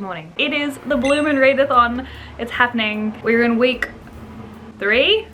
morning. It is the Bloomin readathon. It's happening. We're in week 3.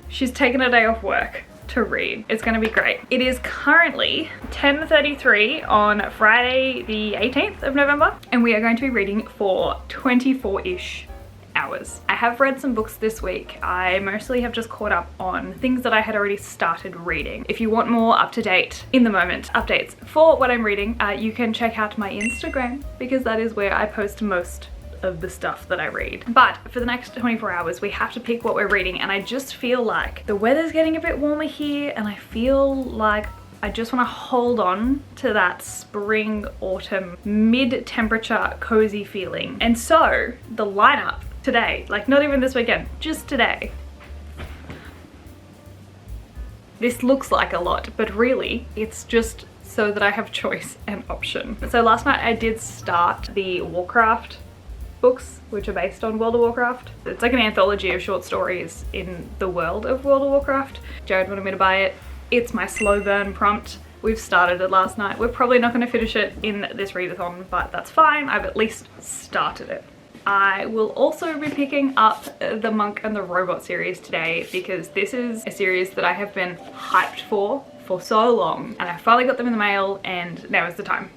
She's taken a day off work to read. It's gonna be great. It is currently 10:33 on Friday the 18th of November, and we are going to be reading for 24-ish hours. I have read some books this week. I mostly have just caught up on things that I had already started reading. If you want more up-to-date, in the moment updates for what I'm reading, you can check out my Instagram, because that is where I post most of the stuff that I read. But for the next 24 hours, we have to pick what we're reading, and I just feel like the weather's getting a bit warmer here, and I feel like I just want to hold on to that spring, autumn, mid-temperature, cozy feeling. And so the lineup today, like not even this weekend, just today. This looks like a lot, but really it's just so that I have choice and option. So last night I did start the Warcraft books, which are based on World of Warcraft. It's like an anthology of short stories in the world of World of Warcraft. Jared wanted me to buy it. It's my slow burn prompt. We've started it last night. We're probably not going to finish it in this readathon, but that's fine. I've at least started it. I will also be picking up the Monk and the Robot series today, because this is a series that I have been hyped for so long, and I finally got them in the mail, and now is the time.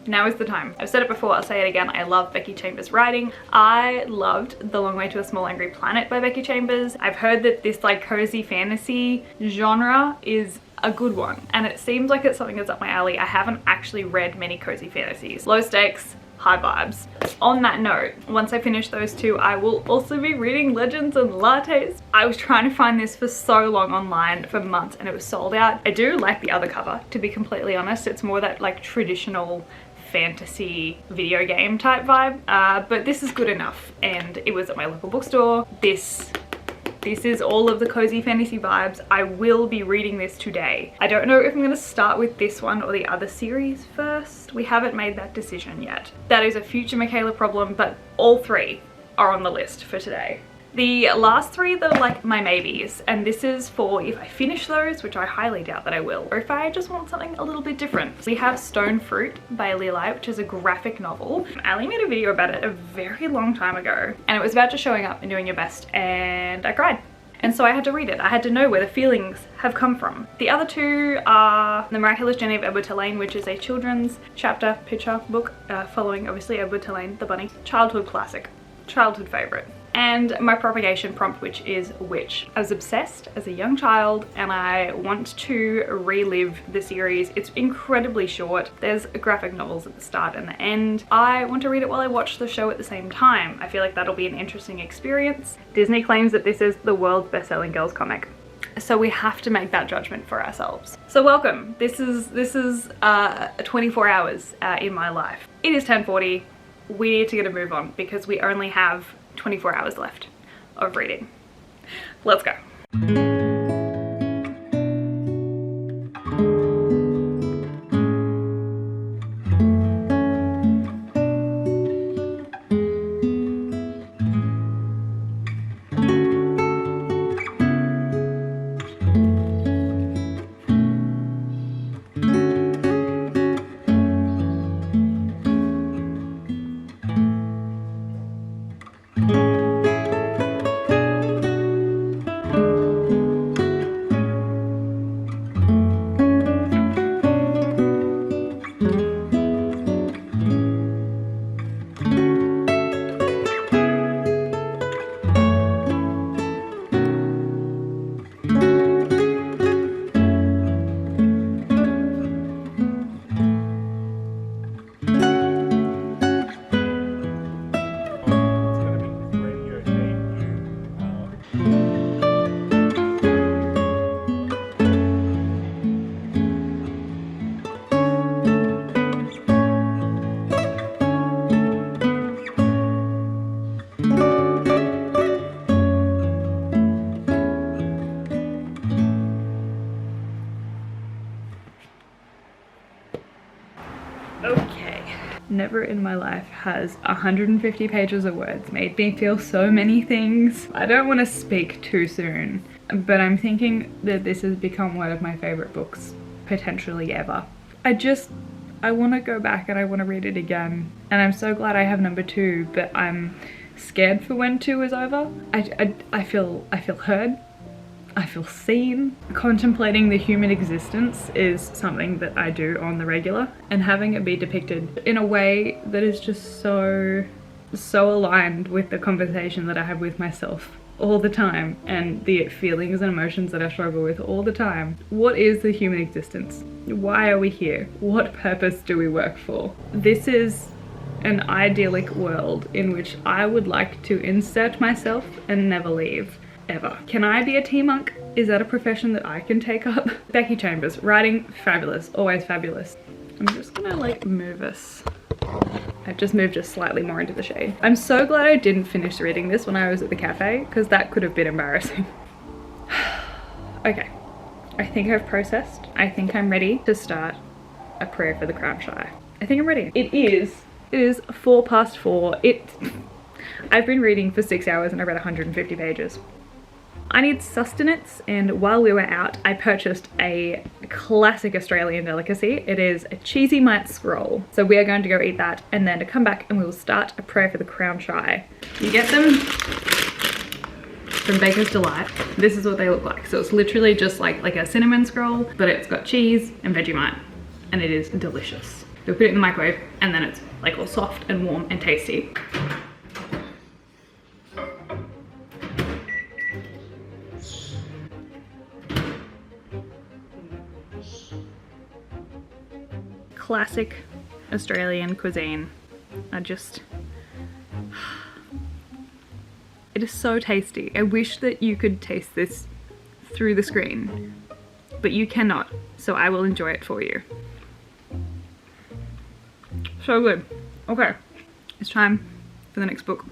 Now is the time. I've said it before, I'll say it again. I love Becky Chambers' writing. I loved The Long Way to a Small Angry Planet by Becky Chambers. I've heard that this like cozy fantasy genre is a good one, and it seems like it's something that's up my alley. I haven't actually read many cozy fantasies. Low stakes, high vibes. On that note, once I finish those two, I will also be reading Legends and Lattes. I was trying to find this for so long online, for months, and it was sold out. I do like the other cover, to be completely honest. It's more that like traditional fantasy video game type vibe, but this is good enough, and it was at my local bookstore. This is all of the cozy fantasy vibes. I will be reading this today. I don't know if I'm going to start with this one or the other series first. We haven't made that decision yet. That is a future Meekela problem, but all 3 are on the list for today. The last 3 that are like my maybes, and this is for if I finish those, which I highly doubt that I will, or if I just want something a little bit different. We have Stone Fruit by Lili, which is a graphic novel. Ali made a video about it a very long time ago, and it was about just showing up and doing your best, and I cried. And so I had to read it. I had to know where the feelings have come from. The other 2 are The Miraculous Journey of Edward Tulane, which is a children's picture book following obviously Edward Tulane, the bunny. Childhood classic, childhood favorite. And my propagation prompt, which is Witch. I was obsessed as a young child, and I want to relive the series. It's incredibly short. There's graphic novels at the start and the end. I want to read it while I watch the show at the same time. I feel like that'll be an interesting experience. Disney claims that this is the world's best-selling girls comic, so we have to make that judgment for ourselves. So welcome. This is 24 hours in my life. It is 10:40. We need to get a move on, because we only have 24 hours left of reading. Let's go. Never in my life has 150 pages of words made me feel so many things. I don't want to speak too soon, but I'm thinking that this has become one of my favorite books potentially ever. I want to go back and I want to read it again. And I'm so glad I have number 2, but I'm scared for when 2 is over. I feel heard. I feel seen. Contemplating the human existence is something that I do on the regular, and having it be depicted in a way that is just so aligned with the conversation that I have with myself all the time, and the feelings and emotions that I struggle with all the time. What is the human existence? Why are we here? What purpose do we work for? This is an idyllic world in which I would like to insert myself and never leave. Ever. Can I be a tea monk? Is that a profession that I can take up? Becky Chambers, writing fabulous, always fabulous. I'm just gonna like move us. I've just moved us slightly more into the shade. I'm so glad I didn't finish reading this when I was at the cafe, because that could have been embarrassing. Okay, I think I've processed. I think I'm ready to start a prayer for the crown shy. I think I'm ready. It is 4:04. I've been reading for 6 hours and I read 150 pages. I need sustenance, and while we were out, I purchased a classic Australian delicacy. It is a cheesy mite scroll. So we are going to go eat that and then to come back and we will start a prayer for the crown shy. You get them from Baker's Delight. This is what they look like. So it's literally just like a cinnamon scroll, but it's got cheese and Vegemite, and it is delicious. They'll put it in the microwave and then it's like all soft and warm and tasty. Classic Australian cuisine. It is so tasty. I wish that you could taste this through the screen, but you cannot, so I will enjoy it for you. So good. Okay, it's time for the next book.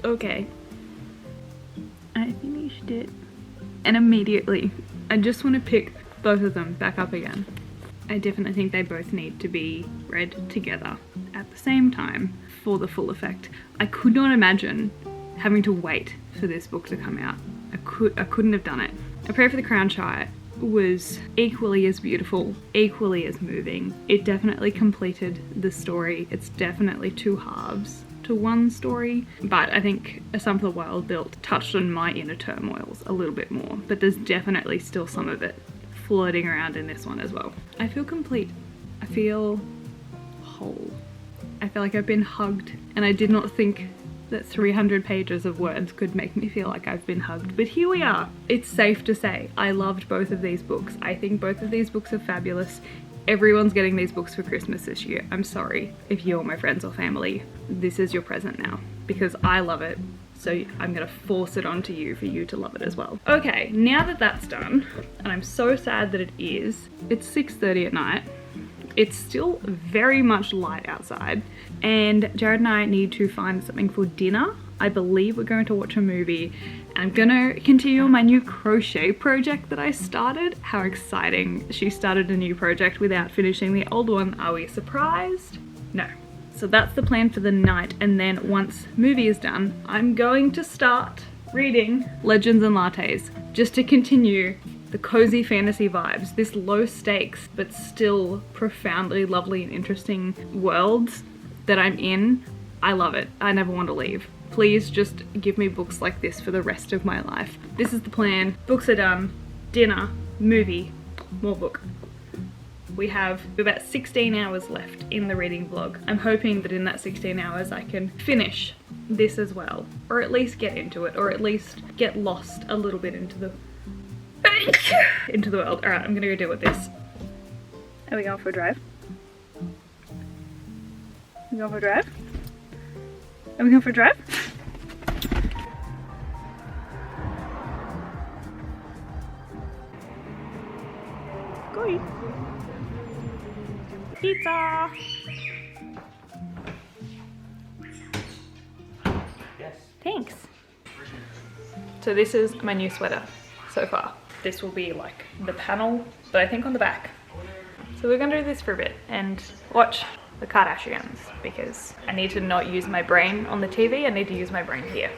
Okay, I finished it, and immediately I just want to pick both of them back up again. I definitely think they both need to be read together at the same time for the full effect. I could not imagine having to wait for this book to come out. I couldn't have done it. A Prayer for the Crown Shy was equally as beautiful, equally as moving. It definitely completed the story. It's definitely two halves to one story, but I think A Sum for the Wild Built touched on my inner turmoils a little bit more, but there's definitely still some of it floating around in this one as well. I feel complete. I feel whole. I feel like I've been hugged, and I did not think that 300 pages of words could make me feel like I've been hugged, but here we are. It's safe to say I loved both of these books. I think both of these books are fabulous. Everyone's getting these books for Christmas this year. I'm sorry if you're my friends or family. This is your present now because I love it. So I'm gonna force it onto you for you to love it as well. Okay, now that that's done, and I'm so sad that it is, it's 6:30 at night. It's still very much light outside, and Jared and I need to find something for dinner. I believe we're going to watch a movie, and I'm gonna continue on my new crochet project that I started. How exciting. She started a new project without finishing the old one. Are we surprised? No. So that's the plan for the night, and then once movie is done, I'm going to start reading Legends and Lattes just to continue the cozy fantasy vibes, this low stakes but still profoundly lovely and interesting world that I'm in. I love it. I never want to leave. Please just give me books like this for the rest of my life. This is the plan. Books are done. Dinner, movie, more book. We have about 16 hours left in the reading vlog. I'm hoping that in that 16 hours I can finish this as well, or at least get into it, or at least get lost a little bit into the world. All right, I'm gonna go deal with this. Are we going for a drive? Are we going for a drive? Are we going for a drive? Go. Pizza! Yes. Thanks. So this is my new sweater so far. This will be like the panel, but I think on the back. So we're gonna do this for a bit and watch the Kardashians because I need to not use my brain on the TV, I need to use my brain here.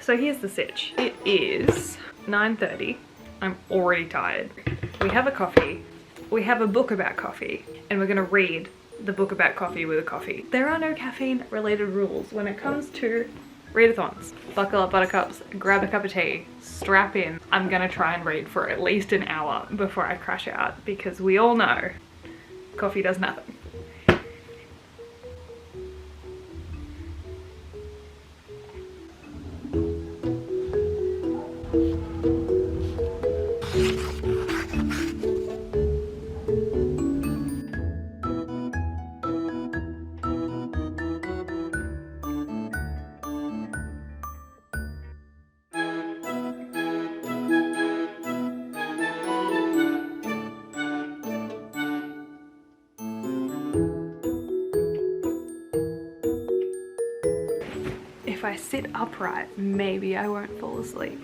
So here's the sitch. It is 9:30. I'm already tired. We have a coffee. We have a book about coffee. And we're gonna read the book about coffee with a coffee. There are no caffeine related rules when it comes to readathons. Buckle up, buttercups, grab a cup of tea, strap in. I'm gonna try and read for at least an hour before I crash out because we all know coffee does nothing. If I sit upright, maybe I won't fall asleep.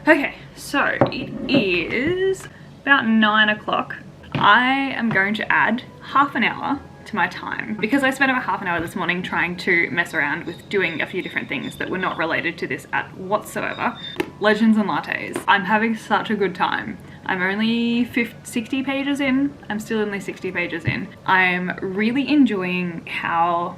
Okay, so it is about 9 o'clock. I am going to add half an hour to my time because I spent about half an hour this morning trying to mess around with doing a few different things that were not related to this at whatsoever. Legends and Lattes. I'm having such a good time. I'm only 60 pages in. I'm still only 60 pages in. I'm really enjoying how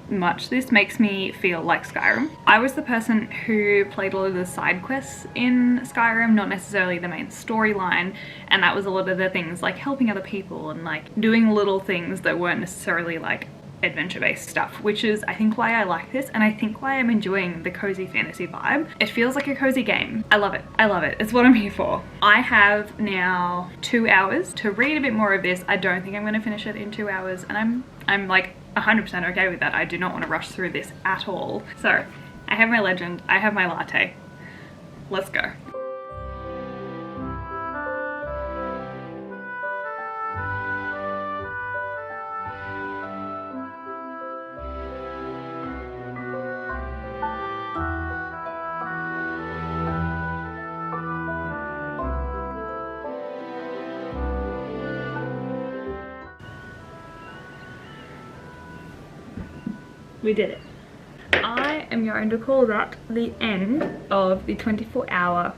much this makes me feel like Skyrim. I was the person who played all of the side quests in Skyrim, not necessarily the main storyline, and that was a lot of the things like helping other people and like doing little things that weren't necessarily like adventure-based stuff, which is I think why I like this, and I think why I'm enjoying the cozy fantasy vibe. It feels like a cozy game. I love it. I love it. It's what I'm here for. I have now 2 hours to read a bit more of this. I don't think I'm going to finish it in 2 hours, and I'm like 100% okay with that. I do not want to rush through this at all. So I have my legend, I have my latte. Let's go. We did it. I am going to call that the end of the 24-hour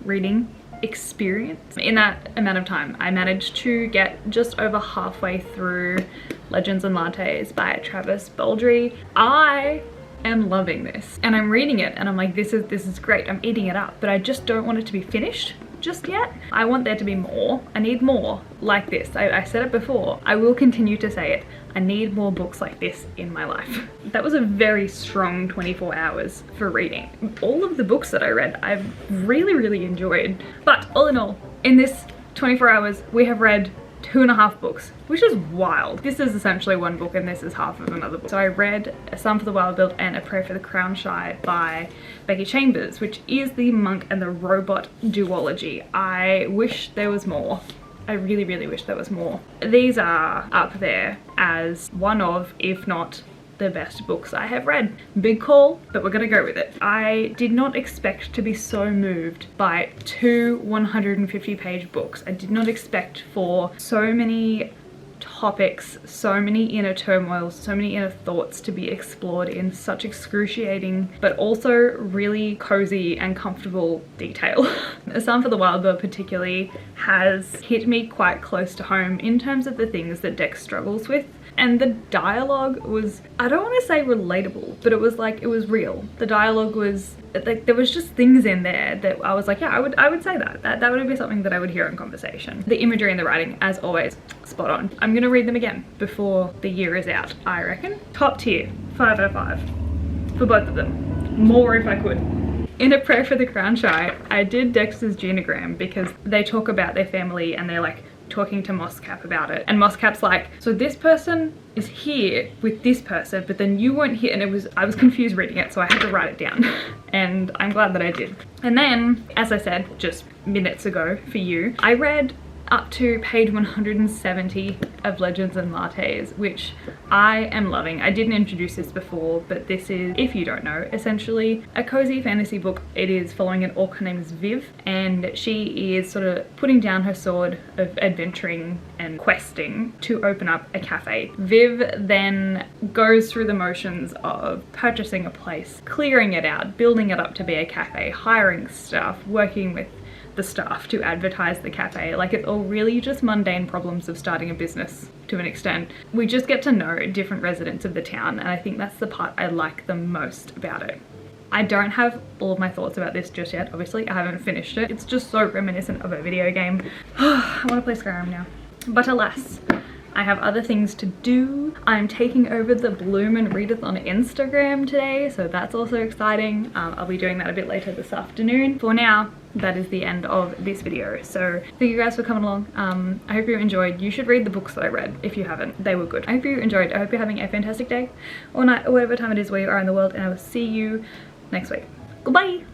reading experience. In that amount of time, I managed to get just over halfway through Legends and Lattes by Travis Baldree. I am loving this, and I'm reading it and I'm like, this is great. I'm eating it up, but I just don't want it to be finished just yet. I want there to be more. I need more like this. I said it before. I will continue to say it. I need more books like this in my life. That was a very strong 24 hours for reading. All of the books that I read, I've really enjoyed. But all in all, in this 24 hours, we have read 2.5 books, which is wild. This is essentially one book and this is half of another book. So I read A Psalm for the Wild Built and A Prayer for the Crown Shy by Becky Chambers, which is the monk and the robot duology. I wish there was more. I really wish there was more. These are up there as one of, if not the best books I have read. Big call, but we're gonna go with it. I did not expect to be so moved by 2 150-page books. I did not expect for so many topics, so many inner turmoils, so many inner thoughts to be explored in such excruciating but also really cozy and comfortable detail. A Psalm for the Wild Bird particularly has hit me quite close to home in terms of the things that Dex struggles with. And the dialogue was, I don't want to say relatable, but it was like, it was real. The dialogue was like, there was just things in there that I was like, yeah, I would say that would be something that I would hear in conversation. The imagery and the writing, as always, spot on. I'm gonna read them again before the year is out, I reckon. Top tier, 5 out of 5 for both of them. More if I could. In A Prayer for the Crown Shy, I did Dexter's genogram because they talk about their family and they're like talking to Moscap about it, and Moscap's like, so this person is here with this person, but then you weren't here, and I was confused reading it, so I had to write it down. And I'm glad that I did. And then, as I said just minutes ago for you, I read up to page 170 of Legends and Lattes, which I am loving. I didn't introduce this before, but this is, if you don't know, essentially a cozy fantasy book. It is following an orc named Viv, and she is sort of putting down her sword of adventuring and questing to open up a cafe. Viv then goes through the motions of purchasing a place, clearing it out, building it up to be a cafe, hiring staff, working with the staff to advertise the cafe. Like, it's all really just mundane problems of starting a business to an extent. We just get to know different residents of the town, and I think that's the part I like the most about it. I don't have all of my thoughts about this just yet. Obviously, I haven't finished it. It's just so reminiscent of a video game. I want to play Skyrim now. But alas, I have other things to do. I'm taking over the Bloomin readathon Instagram today, so that's also exciting. I'll be doing that a bit later this afternoon. For now, that is the end of this video. So thank you guys for coming along. I hope you enjoyed. You should read the books that I read if you haven't. They were good. I hope you enjoyed. I hope you're having a fantastic day or night or whatever time it is where you are in the world, and I will see you next week. Goodbye.